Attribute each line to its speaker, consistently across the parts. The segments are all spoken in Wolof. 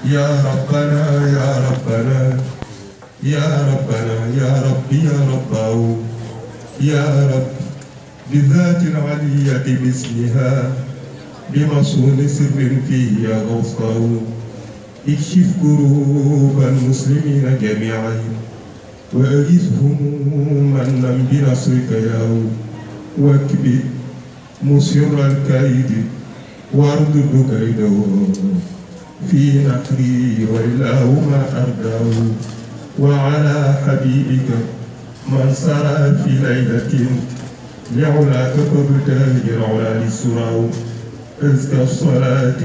Speaker 1: يا ربنا يا ربنا يا ربنا يا ربي يا رباه يا رب بالذات العلية باسمها بمصون سر فيه يا غوثاه اكشف كروب المسلمين جميعا وأغثهم منا بنصرك يا واكبت مسر الكيد واردد كيده في نحري وإله ما أرداه وعلى حبيبك من سرى في ليلة لعلاك فابتهج العلا للسرى أزكى الصلاة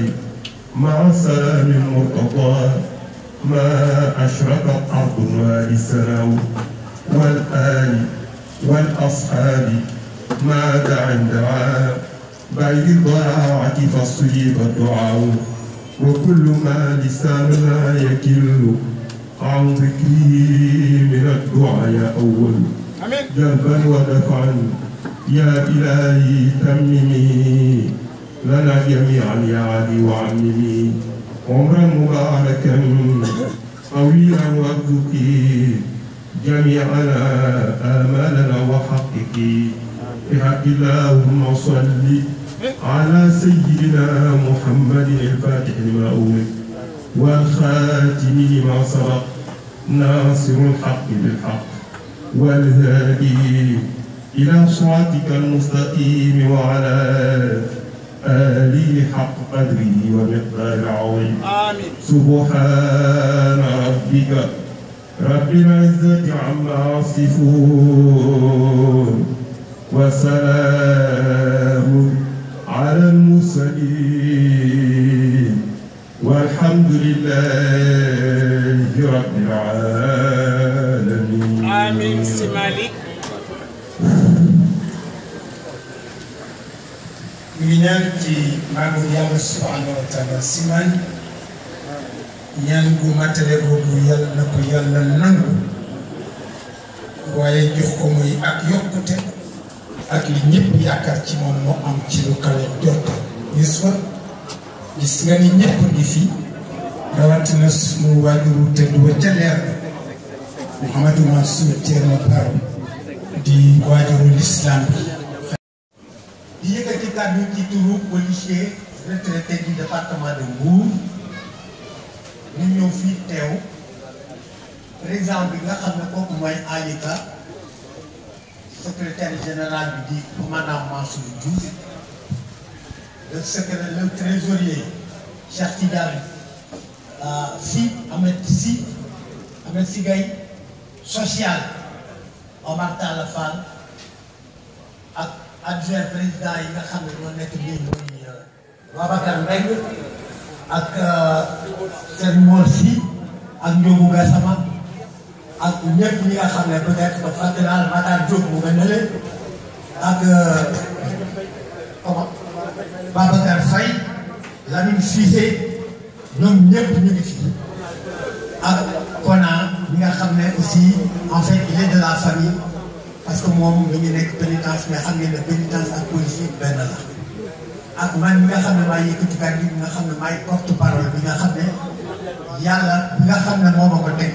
Speaker 1: مع سلام المرتضى ما أشرقت أرض والسماء والآل والأصحاب ما دعا دعا بعيد الضراعة فاصيب الدعاء وكل ما لساننا يكل عن ذكري من الدعاء يا أول جلبا ودفعا يا إلهي تممي لنا جميعا يا علي وعممي عمرا مباركا طويلا وارزقي جميعنا آمالنا وحققي بحق اللهم صل على سيدنا محمد الفاتح لما أولد والخاتم لما سبق ناصر الحق بالحق والهادي إلى صراطك المستقيم وعلى آله حق قدره ومقدار العظيم آمين. سبحان ربك رب العزة عما يصفون وسلام على المرسلين والحمد لله رب العالمين
Speaker 2: آمين. سمالي
Speaker 3: ñaan ci maamu yàlla subhanahu wa taala siman ñaan gu matale boobu yàlla na ko yàlla nangu waaye jox ko muy ak yokkute ak li ñëpp yaakaar ci moom moo am ci lu kawe jorta Yusufa gis nga ni ñëpp ngi fi rawatina sunu waajuru tedd wa ca leer Mouhamadou Mansour Thierno Baro di waajuru l'islam bi di yëkkati kàddu ci turu policier retraité du département de Mbour ñu ñëw fii teew président bi nga xam ne kooku mooy Alika secrétaire général bi di commandant Mansour Diouf le secrétaire le trésorier Cheikh Tidiane Ahmed Sy Gaye social Omar Talla Fall ak adjoint président yi nga xam ne ñoo nekk nii muy Babacar Mbengue ak Serigne Mor Sy ak Ndiogou Gassama ak ñëpp ñi nga xam ne peut-être ba fàttali Matar Diop mu nga nële ak comment Babacar Faye Lamine Cissé ñoom ñëpp ñu ngi fi ak Kona ñi nga xam ne aussi en fait il est de la famille. parce que moom mi ngi nekk pénitence mais xam ngeen ne pénitence ak policier benn la ak man mi nga xam ne maay yëkkati kàddu bi nga xam ne maay porte parole bi nga xam ne yàlla bi nga xam ne moo ma ko teg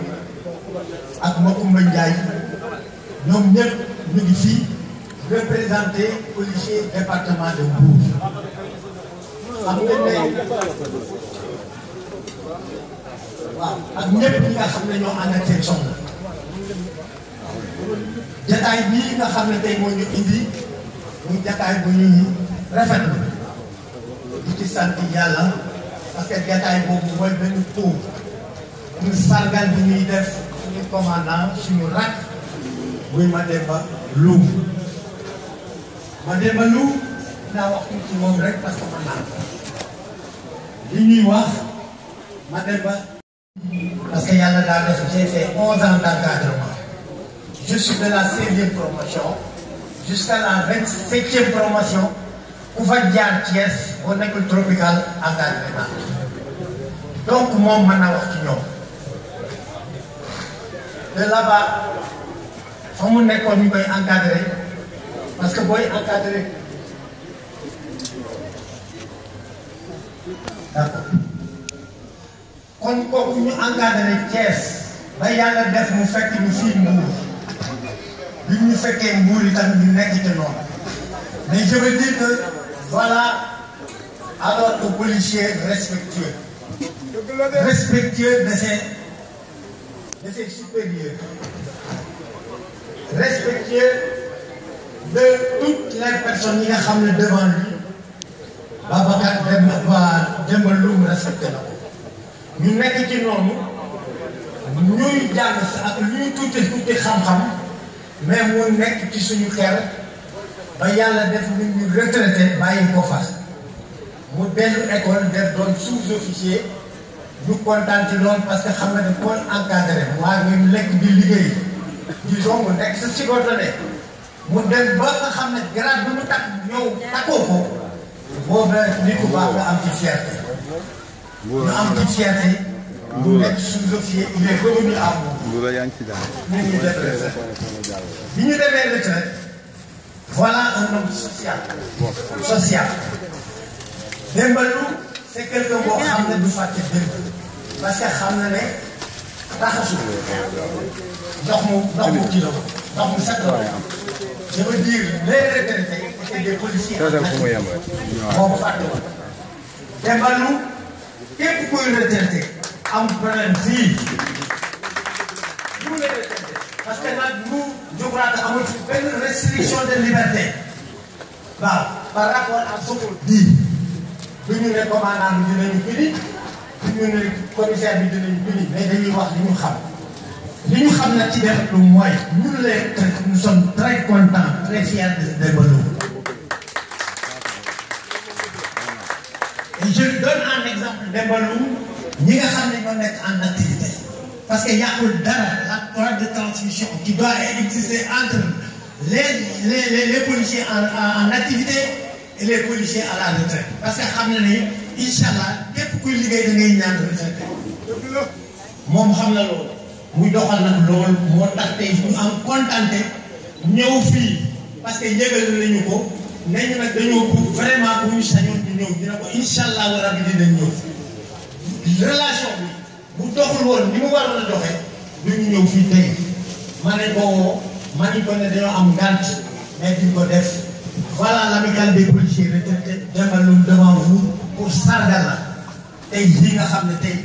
Speaker 3: ak Macoumba Ndiaye ñoom ñëpp ñu ngi fii représenté policier département de Mbour xam ngeen ne waaw ak ñëpp ñi nga xam ne ñoo ànd ak seen soxna jataay bii nga xam ne tey moo ñu indi muy jataay bu ñuy rafetlu di ci sant yàlla parce que jataay boobu mooy benn pour pour sargal bi ñuy def suñu commandant suñu rak muy Mademba Loum dinaa wax ci moom rek parce que man naa li ñuy wax Mademba parce que yàlla daa def j'ai fait 11 ans d'encadrement. Je suis de la 16e promotion jusqu'à la 27e promotion ku fa jaar Thiès boo nekkul tropical encadré naa donc moom mën naa wax ci ñoom de là-bas fa mu nekkoon ñu koy encadré parce que booy encadré d'accord kon kooku ñu encadré Thiès ba yàlla def mu fekk ñu fii Mbour bi ñu fekkee Mbour itam ñu nekk ci noonu mais je veux dire que voilà alors que policier respectueux de ses supérieurs, respectueux de toutes les personnes qui sont devant lui. Babacar Demba Loum respecté na ko ñu nekk ci noonu ñuy jàng ak lu ñu tuuti xam-xam mais mu nekk ci suñu xel ba yàlla def ñu retraité bàyyi ko fa mu dellu école def doon sous-officier ñu kontaan ci loolu parce que xam nga ne kon encadré waa ngi lekk di liggéey disons mu nekk sa subordonné mu dem ba nga xam ne grade bi mu takk ñëw takkoo ko boobu nit ku baax nga am ci fierté ñu am ci fierté mu nekk sous-officier il est revenu à Mbour ñu ngi def retraite bi ñu demee retraite voilà un homme social Demba Loum c'est quelqu'un boo xam ne du fàtte démb parce que xam na ne taxasu ndox mu kilo ndox mu set la je veux dire les retraités étaient des policiers boobu fàtte woon Demba Loum képp kuy retraité am problème fii nous les retraités parce que nag nous je crois que amul benn restriction de liberté waaw par rapport à ce qu'on dit du ñu ne commandant bi dinañu pini du ñu ne commissaire bi dinañu pini mais dañuy wax li ñu xam nag ci def lu mooy ñun les nous sommes très contents très fiers de Demba Loum et je donne un exemple Demba Loum ñi nga xam ne ñoo nekk en activité parce que yàqul dara la droite de transmission qui doit exister entre les policiers en activité et les policiers à la retraite parce que xam na ne incha allah képp kuy liggéey da ngay ñaan retraité moom xam na loolu muy doxal nag loolu moo tax tey ñu am contenté ñëw fii parce que yëgal nañu ko nañu nag dañoo bëgg vraiment bu ñu sañoon di ñëw dina ko incha allah wala bi dinañ ñëw relation bi bu doxul woon ni mu waroon a doxee du ñu ñëw fii tey ma ne ko ne dañoo am ngànt mais duñ ko def. Voilà l'amicale des policiers retraités Demba Loum devant vous pour sargal la tey jii nga xam ne tey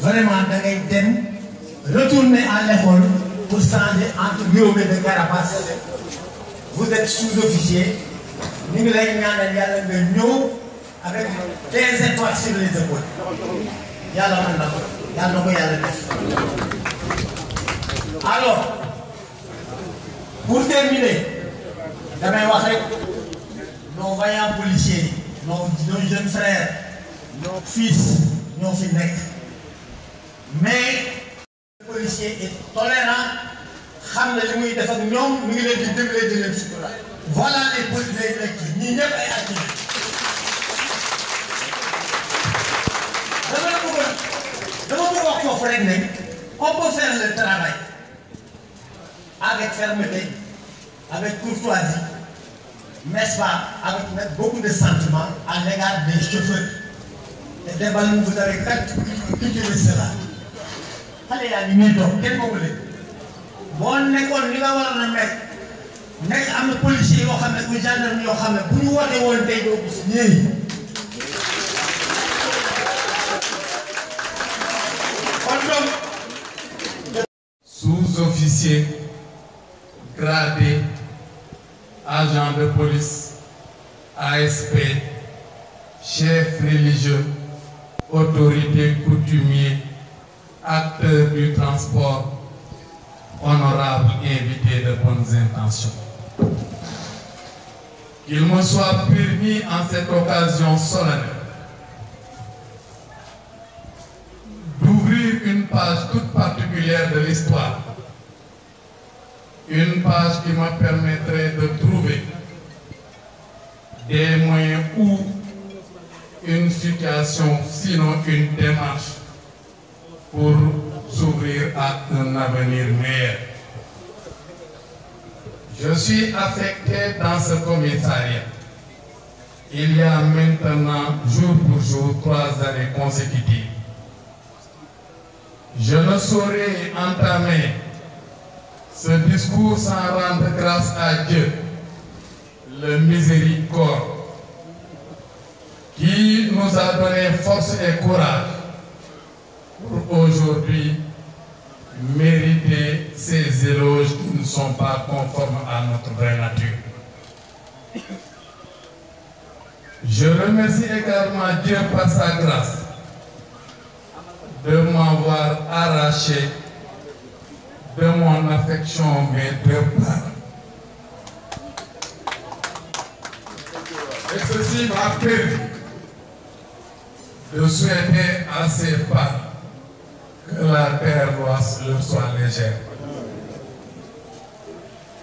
Speaker 3: vraiment da ngay dem retourner à l'école pour changer entre guillemets de carapace vous êtes sous-officier ñu ngi lay ñaanal yàlla nga ñëw avec des étoiles sur les épaules yàlla mën na ko yàlla def alors pour terminer damay wax rek nos vaillants policiers nos jeunes frères nos fils ñoo fi nekk mais le policier est tolérant xam na li muy def ak ñoom mi ngi leen di déglee di leen sutura voilà les policiers nekk ñii ñëpp ay activités dama bëgg wax foofu rek ne on peut faire le travail avec fermeté avec courtoisie n'est-ce pas, avec beaucoup de sentiments à l'égard des chauffeurs. Et Demba Loum, vous avez cultivé cela. Allez, il y a une minute, quel moment vous êtes? Bon, nekkoon li nga waroon a nekk am na policier yoo xam ne ku gendarme yoo xam ne bu ñu wootee woon tey doo gis ñii. Kon donc.
Speaker 2: Sous-officier gradé. Agent de police, ASP, chef religieux, autorité coutumier, acteur du transport, honorable invité de bonnes intentions. Qu'il me soit permis en cette occasion solennelle d'ouvrir une page toute particulière de l'histoire. Une page qui me permettrait de trouver des moyens ou une situation, sinon une démarche pour s'ouvrir à un avenir meilleur. Je suis affecté dans ce commissariat. Il y a maintenant, jour pour jour, 3 années consécutives. ne saurais entamer ce discours sans rendre grâce à Dieu, le miséricorde, qui nous a donné force et courage pour aujourd'hui mériter ces éloges qui ne sont pas conformes à notre vraie nature. Je remercie également Dieu par sa grâce de m'avoir arraché de mon affection mes deux parents. Et ceci m'a permis de souhaiter à ses parents que la terre leur soit légère.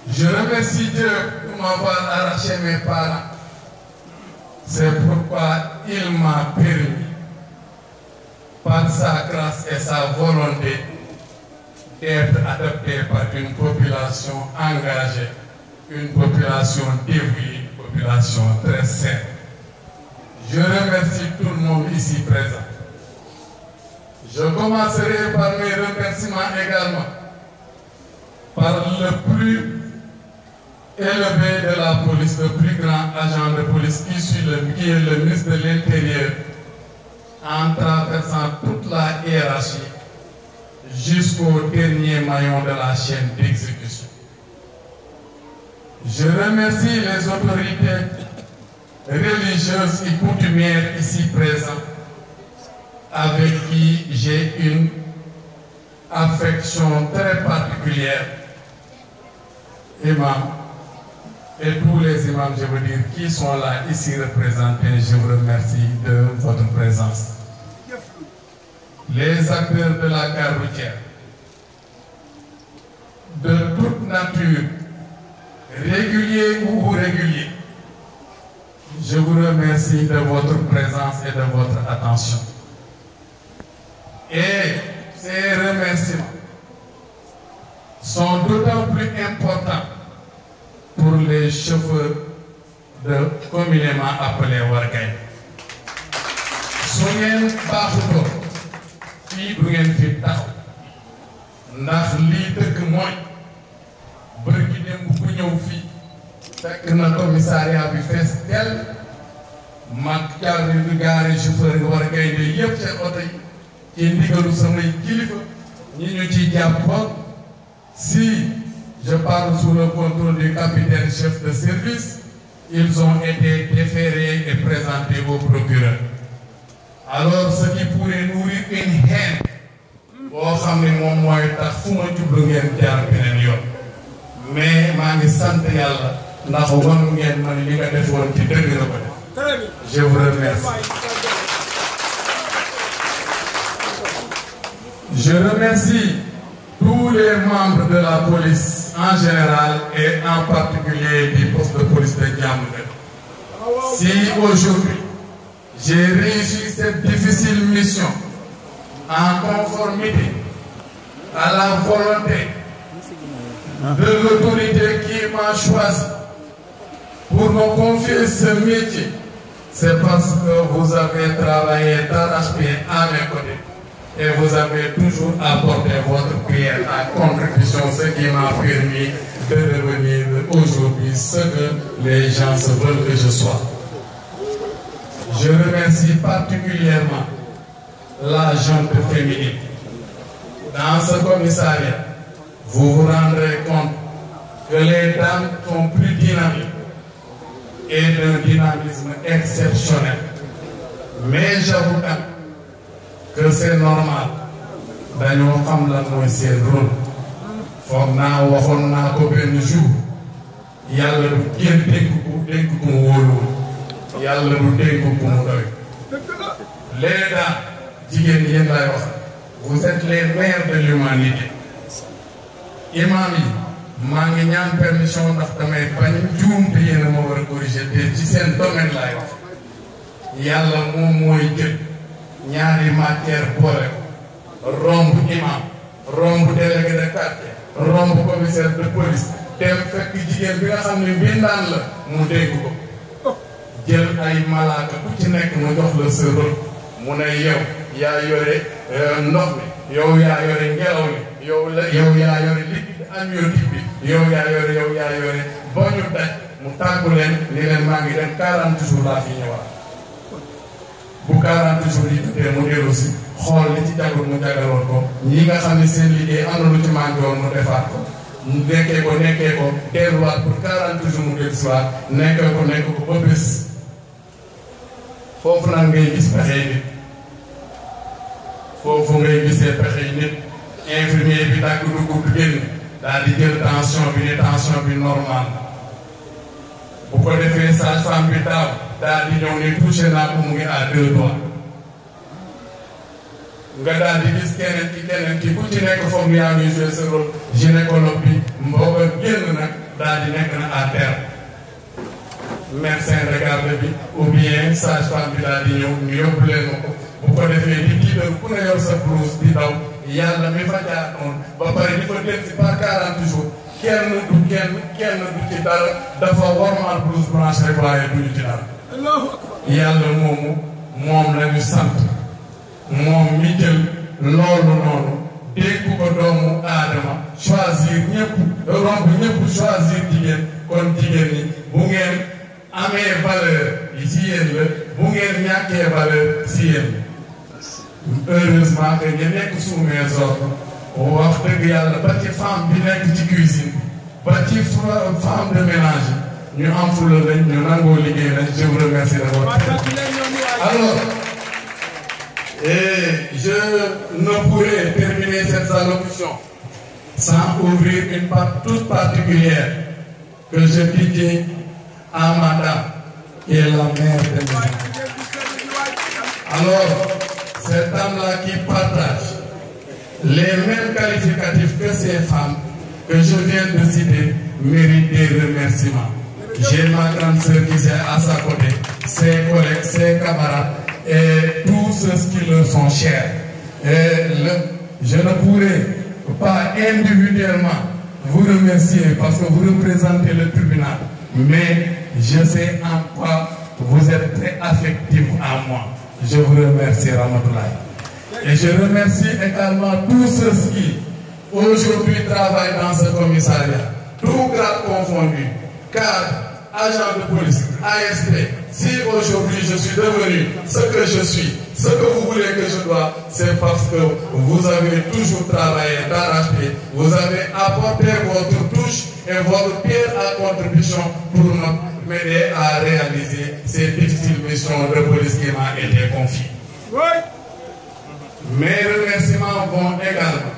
Speaker 2: Je remercie Dieu pour m'avoir arraché mes parents. C'est pourquoi il m'a permis, par sa grâce et sa volonté, d'être adopté par une population engagée, une population dévouée, une population très saine. Je remercie tout le monde ici présent. Je commencerai par mes remerciements également par le plus élevé de la police, le plus grand agent de police qui est le ministre de l'Intérieur, en traversant toute la hiérarchie jusqu'au dernier maillon de la chaîne d'exécution. Je remercie les autorités religieuses et coutumières ici présentes, avec qui j'ai une affection très particulière. Imam et tous les imams, je veux dire, qui sont là ici représentés, je vous remercie de votre présence. Les acteurs de la gare routière, de toute nature, réguliers ou irréguliers, je vous remercie de votre présence et de votre attention. Et ces remerciements sont d'autant plus importants pour les chauffeurs communément appelés wargay. su ngeen baaxutoo fii du ngeen fi taxaw ndax lii dëgg mooy bërki démb bu ñëw fii fekk na commissariat bi fees dell mag carri du gaare chauffeur yi wargay de yëpp seen oto yi ci ndigalu samay kilifa ñi ñu ci jàppoon. Si je parle sous le contrôle du capitaine chef de service, ils ont été déférés et présentés au procureur. Alors ce qui pourrait nourrir une haine, boo xam ne moom mooy tax fu ma jublu ngeen jaar beneen yoon, mais maa ngi sant yàlla ndax wan ngeen man li nga defoon ci dëgg la ko def. Je vous remercie. Je remercie tous les membres de la police en général et en particulier du poste de police de Diamaguène. Si aujourd'hui j'ai réussi cette difficile mission en conformité à la volonté de l'autorité qui m'a choisi pour me confier ce métier, c'est parce que vous avez travaillé d'arrache-pied à mes côtés. Et vous avez toujours apporté votre prière en contribution, ce qui m'a permis de devenir aujourd'hui ce que les gens se veulent que je sois. Je remercie particulièrement la gente féminine. Dans ce commissariat, vous vous rendrez compte que les dames sont plus dynamiques et d'un dynamisme exceptionnel. Mais j'avoue que c'est normal dañoo xam lan mooy seen rôle. Foog naa waxoon naa ko benn jour yàlla du kenn dénk ku mu wóoluwul, yàlla du dénk ku mu doy. Les dames jigéen yéen lay wax, vous êtes les mères de l'humanité. Imam yi maa ngi ñaan permission ndax damay bañ juum te yéen a ma war a corriger te ci seen domaine lay wax. Yàlla moom mooy jël ñaari matière boole ko romb imam, romb délégué de quartier, romb commissaire de police, dem fekk jigéen bi nga xam ne mbindaan la mu dégg ko jël ay malaaka ku ci nekk mu jox la sa rôle mu ne yow yaa yore ndox mi yow yaa yore ngelaw li yow yaa yore liquide amniotique bi yow yaa yore ba ñu daj mu tàggu leen ni leen maa ngi dem 40 jours laa fi ñëwaat bu 40 jours yi jotee mu dellu si xool li ci jagul mu jagaloon ko ñi nga xam ne seen liggéey am na lu ci manqué woon mu defaat ko nekkee ko delluwaat pour 40 jours mu dellu si waat nekk ko ba bés foofu nag ngay gis pexe nit foofu ngay gisee pexe nit infirmier bi dagg dugub génn daal di jël tension bi ne tension bi normal bu ko defee sage-femme bi daaw daal di ñëw ne touché naa ko mu ngi à 2 doigts nga daal di gis keneen ki ku ci nekk foog ni yaa ngi joué sa rôle gynécologue bi mbooba génn nag daal di nekk na à terre médecin de garde bi ou bien sage-femme bi daal di ñëw ñu yóbbu leen ko bu ko defee di tiital ku ne yor sa blouse di daw yàlla mi fa jaar noonu ba pare di fa del si par 40 jours kenn du ci dara dafa warmal blouse blanche rek waaye duñu ci dara yàlla moom lañu sant moom mi jël loolu noonu dégg ko doomu aadama choisir ñëpp romb ñëpp choisir jigéen kon jigéen ñi bu ngeen amee valeur yi ci yéen la bu ngeen ñàkkee valeur ci yéen heureusement que ñu nekk sous mes ordres wax dëgg yàlla ba ci femme bi nekk ci cuisine ba ci femme de ménage ñu am fula lañ ñu nangoo liggéey lañ je vous remercie de votre alors je ne pourrais terminer cette allocution sans ouvrir une part toute particulière que je dédie à madame qui est la mère de mes enfants. Alors, cette dame-là qui partage les mêmes qualificatifs que ces femmes que je viens de citer mérite des remerciements. J'ai ma grande sœur qui est à sa côté, ses collègues, ses camarades et tous ceux qui leur sont chers. Je ne pourrais pas individuellement vous remercier parce que vous représentez le tribunal, mais je sais en quoi vous êtes très affectif à moi. Je vous remercie, Ramatoulaye. Et je remercie également tous ceux qui aujourd'hui travaillent dans ce commissariat, tout grade confondu, cadre, agent de police, ASP. Si aujourd'hui je suis devenu ce que je suis, ce que vous voulez que je dois, c'est parce que vous avez toujours travaillé d'arrache-pied, vous avez apporté votre touche et votre pierre à contribution pour m'aider à réaliser ces difficiles missions de police qui m'ont été confiées. Mes remerciements vont également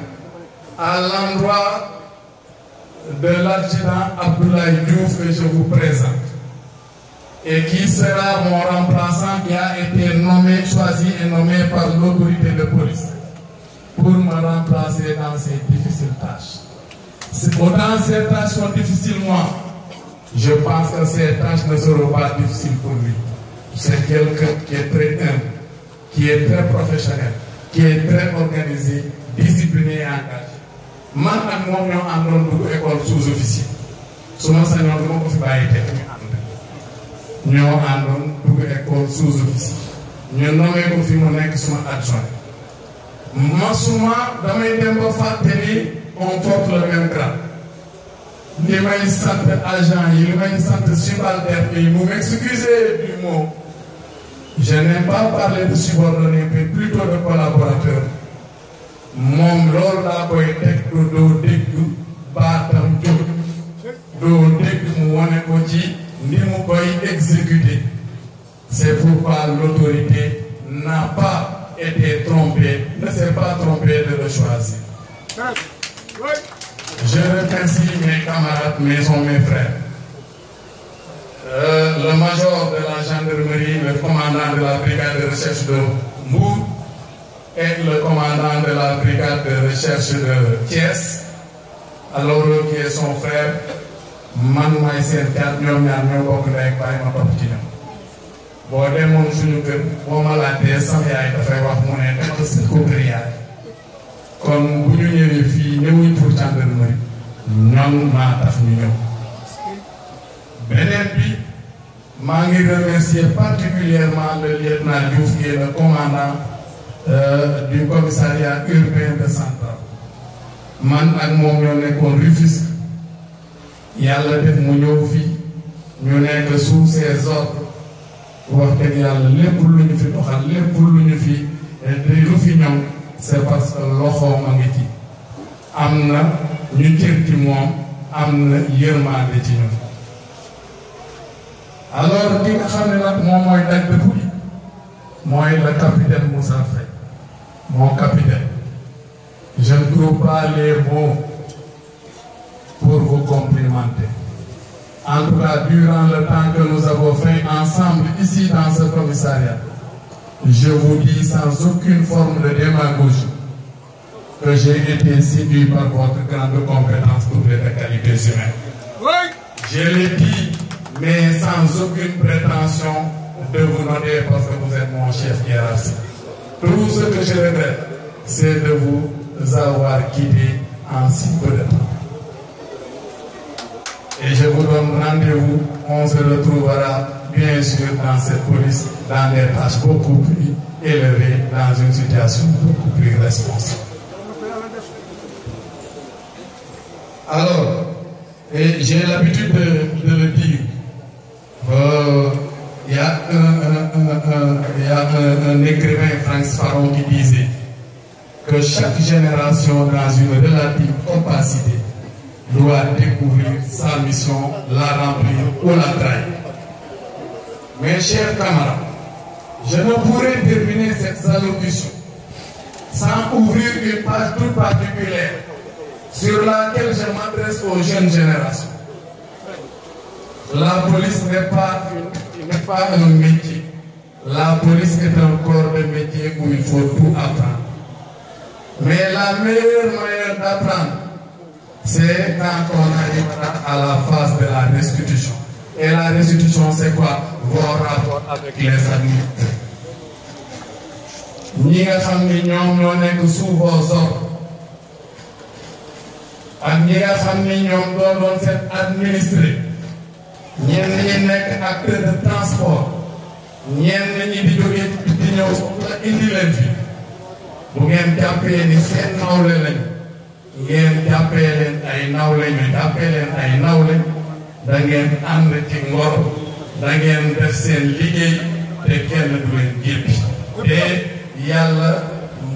Speaker 2: à l'endroit de l'adjudant Abdoulaye Diouf que je vous présente et qui sera mon remplaçant qui a été choisi et nommé par l'autorité de police pour me remplacer dans ces difficiles tâches. Autant ces tâches sont difficiles, moi, je pense que ces tâches ne seront pas difficiles pour lui. C'est quelqu'un qui est très humble, qui est très professionnel, qui est très organisé, discipliné et engagé. Man ak moom ñoo àndoon dugg école sous-officier su ma sañoon du ma ko fi bàyyi teg ñoo àndoon dugg école sous-officier ñu nommé ko fi mu nekk suma adjoint masuma damay dem ba fàtte ni on porte le même grade li may sant agent yi li may sant subalterne yi mu m'excuser du mot je n'aime pas parler de subordonné mais plutôt de collaborateur. Moom loolu laa koy teg doo dégg baatam jóg doo dégg mu wane ko ci ni mu koy exécuter. C'est pourquoi l'autorité n'a pas été trompée, ne s'est pas trompée de le choisir. Je remercie mes camarades, mes frères. Le major de la gendarmerie, le commandant de la brigade de recherche de Mbour, et le commandant de la brigade de recherche de Thiès, alors qui est son frère, man maay seen caat ñoom ñaar ñoo bokk ndey ak baay ma topp ci ñoom. boo demoon suñu kër boo ma laajtee sama yaay dafay wax mu ne demal sa kër yaay. kon bu ñu ñëwee fii ñëwuñ pour gendarmerie ñoom maa tax ñu ñëw. beneen bi maa ngi remercier particulièrement le lieutenant Diouf qui est le commandant du commissariat urbain de Centrale man ak moom ñoo nekkoon Rufisque yàlla def mu ñëw fii ñu nekk sous ses ordres wax dëgg yàlla lépp lu ñu fi doxal lépp lu ñu fi lu fi ñoom c'est parce que loxoom a ngi ci am na ñu cër ci moom am na yërmande ci ñun alors ki nga xam ne nag moom mooy daj dëkk bi mooy le capitaine Moussa Faye mon capitaine je ne trouve pas les mots pour vous complimenter. En tout cas, durant le temps que nous avons fait ensemble ici dans ce commissariat, je vous dis sans aucune forme de démagogie que j'ai été séduit par votre grande compétence doublée de qualités humaines. Oui. Je l'ai dit, mais sans aucune prétention de vous noter parce que vous êtes mon chef hiérarchique. Tout ce que je regrette, c'est de vous avoir quitté en si peu de temps. Et je vous donne rendez-vous, on se retrouvera bien sûr dans cette police, dans des tâches beaucoup plus élevées, dans une situation beaucoup plus responsable. Alors, j'ai l'habitude de le dire, il y a un écrivain, Franz Fanon, qui disait que chaque génération dans une relative opacité doit découvrir sa mission, la remplir ou la trahir. Mes chers camarades, je ne pourrais terminer cette allocution sans ouvrir une page toute particulière sur laquelle je m'adresse aux jeunes générations. La police n'est pas un métier. La police est un corps de métier où il faut tout apprendre. Mais la meilleure manière d'apprendre, c'est quand on arrivera à la phase de la restitution. Et la restitution, c'est quoi? Vos rapports avec les administrés. Ñi nga xam ni ñoom ñoo nekk sous vos ordres ak ñi nga xam ni ñoom doon seen administré, ñenn ñi nekk acteur de transport, ñenn ñi di jógee di ñëw soxla indi leen fi. Bu ngeen jàppee ni seen nawle lañu, ngeen jàppee leen ay nawle, ñu jàppee leen ay nawle, da ngeen ànd ci ngor, da ngeen def seen liggéey te kenn du leen jéppi. te yàlla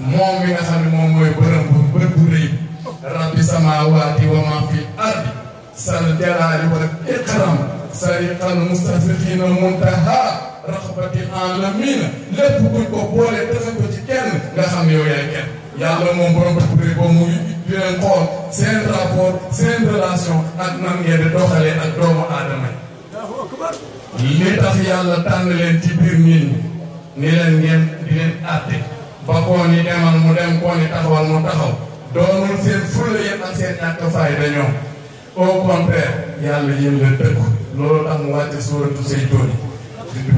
Speaker 2: moom mi nga xam ne moom mooy bërëm bu bët bu rëy rabbi samaawaati wa maa fi ardi sal jalaali wal ikram sariqal mustafiqiina muntaha raxbatil aalamiina lépp buñ ko boole defe ko ci kenn nga xam yow yaay kenn. yàlla moom borom bët bu rëy boobu mu di leen xool seen rapport seen relation ak nan ngeen di doxalee ak doomu aadama yi. li tax yàlla tànn leen ci biir nit ñi ni leen ngeen di leen àtte ba koo ni demal mu dem koo ni taxawal mu taxaw doonul seen fulla yéen ak seen ñàkk fayda ñoom. au contraire yàlla yéen la dëkku loolu tax mu wàcce suuratu Saytuun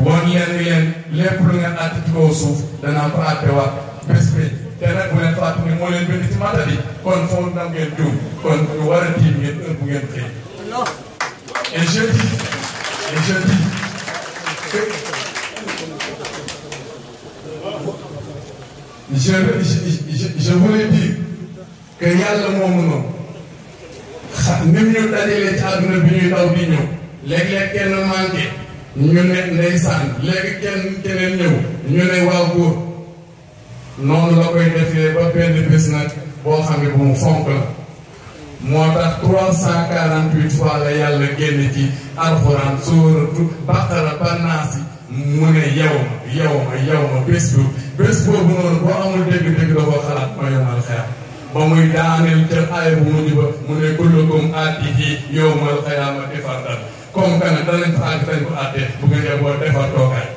Speaker 2: woon leen ni leen lépp lu ngeen àtte ci kaw suuf danaa ko àtte waat bés bi te nag bu leen fàttali ni moo leen bind ci matadi kon foofu nam ngeen juum kon ñu war a tiim ngeen heure bu ngeen xëy. et je dis je voulais dire que yàlla moomu noonu nim ñu dajalee ci àdduna bi ñuy daw di ñëw léeg-léeg kenn manqué ñu ne ndeysaan léegi keneen ñëw ñu ne waa góor noonu la koy defee ba benn bés nag boo xam ne bu mu fonk la moo tax 348 fois la yàlla génn ci alxuraan suuratu Baqara ba Naas mu ne yow ma bés boobu noonu boo amul dégg-dégg da koo xalaat ma yomal xeer ba muy daaneel ca aaya bu mujj ba mu ne kullukum aatihi yawmal qiyaamati fardan comme que nag danañ fa àgg dañ ko àtte bu nga dee boo defar toogaay.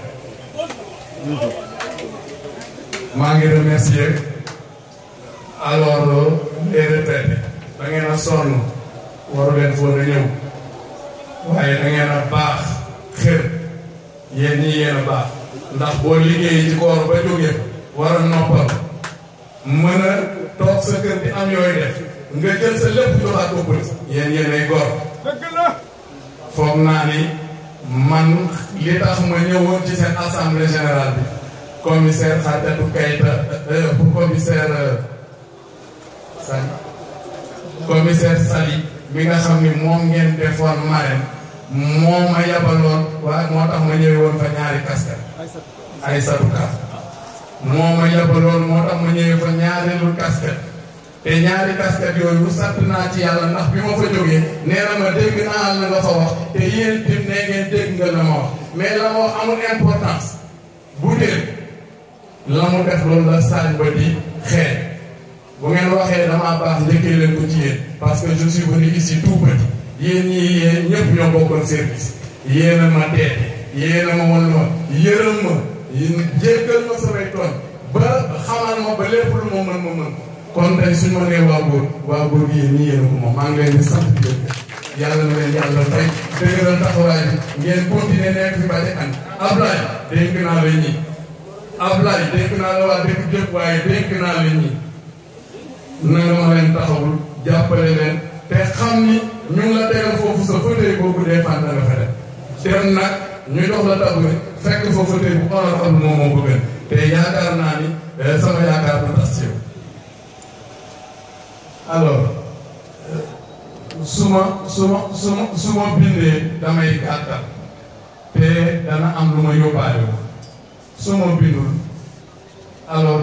Speaker 2: maa ngi remercier alors les retraités da ngeen a sonn waru leen foo na ñëw waaye da ngeen a baax xër yéen ñi yéen a baax ndax boo liggéey ci koor ba jógee war a noppal mën a toog sa kër di am yooyu def nga jël sa lépp joxaat ko police yéen ay góor foog naa ni man li tax ma ñëwoon ci seen assemblée générale bi commissaire Khadatou Keita bu commissaire Sali mi nga xam ni moom ngeen defoon marraine moo ma yabaloon waaye moo tax ma ñëwee woon fa ñaari casquette Aïssatou Ka moo ma yabaloon moo tax ma ñëwee fa ñaareelu casquette te ñaari casquette yooyu sant naa ci yàlla ndax bi ma fa jógee nee na ma dégg naa la nga fa wax te yéen tim ne ngeen dégg nga la ma wax mais la ma wax amul importance bu dee la mu def loolu la sañ ba di xeeñ bu ngeen waxee damaa baax njëkkee leen ko ci yéen parce que je suis venu ici tout petit yéen ñii yéen ñëpp ñoo bokkoon service yéen a ma teete yéen a ma won ma yërëm ma jéggal ma samay tooñ ba xamal ma ba lépp lu ma mën kon tey suñu ma nee waa góor gi yéen ñii yéen a ko moom maa ngi leen di sant di leen yàlla na leen yàlla fay dëgëral taxawaay bi ngeen continuer nekk fi ba ci an Ablaye dénk naa la ñii Ablaye dénk naa la waa dëkk jëpp waaye dénk naa la ñii na nga ma leen taxawul jàppale leen te xam ni ñu ngi la tegal foofu sa fauteuil boobu dee fànn nga fa dem nag ñu jox la tabouret fekk fa fauteuil bu honorable moom moo bëgg te yaakaar naa ni sama yaakaar na tas ci yow alors su ma bindee damay gàttal te dana am lu ma yóbbaale wu su ma bindul alors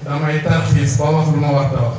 Speaker 2: damay tarxiis ba wax lu ma war a wax